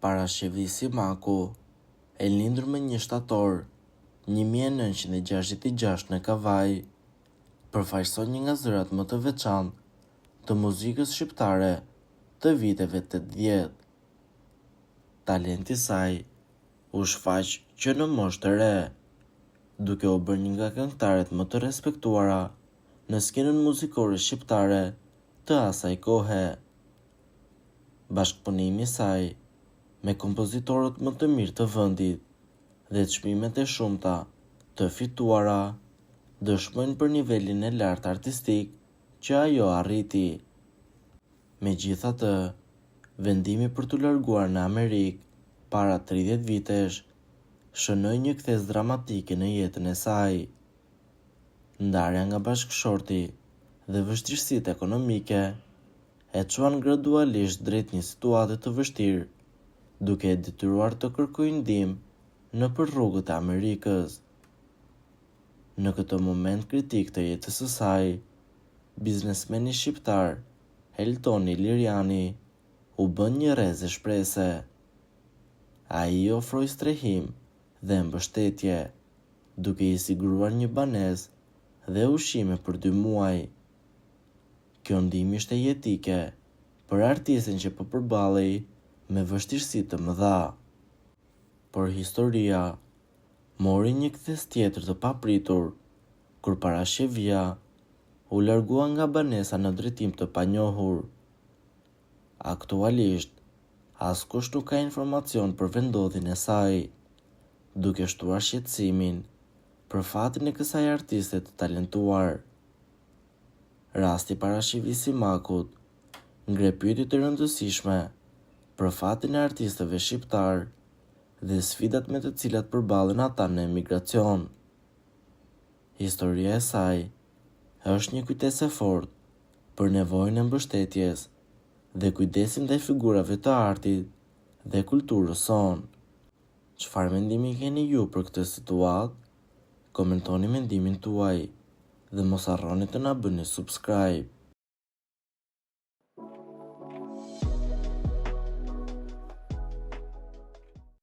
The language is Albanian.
Parashevisi Maku, e lindur me 1 shtator 1966 në Kavaj, përfaqëson një nga zërat më të veçantë të muzikës shqiptare të viteve 80. Talenti i saj u shfaq që në moshë të re, duke u bërë një nga këngëtarët më të respektuara në skenën muzikore shqiptare të asaj kohe. Bashkëpunimi i saj me kompozitorët më të mirë të vendit dhe çmimet e shumta të fituara dëshmojnë për nivelin e lartë artistik që ajo arriti. Megjithatë, vendimi për t'u larguar në Amerikë para 30 vitesh shënoi një kthes dramatike në jetën e saj. Ndarja nga bashkëshorti dhe vështirësitë ekonomike e çuan gradualisht drejt një situate të vështirë, duke e detyruar të kërkojë ndihmë nëpër rrugët e Amerikës. Në këtë moment kritik të jetës së saj, biznesmeni shqiptar Eltoni Liriani u bën një rrezë shprese. Ai i ofroi strehim dhe mbështetje, duke i siguruar një banesë dhe ushqime për 2 muaj. Kjo ndihmë ishte jetike për artistin që po përballej me vështirësi të mëdha. Por historia mori një kthes tjetër të papritur, kur Parashevia u largua nga banesa në drejtim të panjohur. Aktualisht, askush nuk ka informacion për vendodhjen e saj, duke shtuar shqetësimin për fatin e kësaj artiste të talentuar. Rasti Parashevisi Makut ngre pyetje të rëndësishme për fatin e artistëve shqiptar dhe sfidat me të cilat përballen ata në emigracion. Historia e saj është një kujtesë e fortë për nevojën e mbështetjes dhe kujdesit ndaj figurave të artit dhe kulturës sonë. Çfarë mendimi keni ju për këtë situatë? Komentoni mendimin tuaj dhe mos harroni të na bëni subscribe.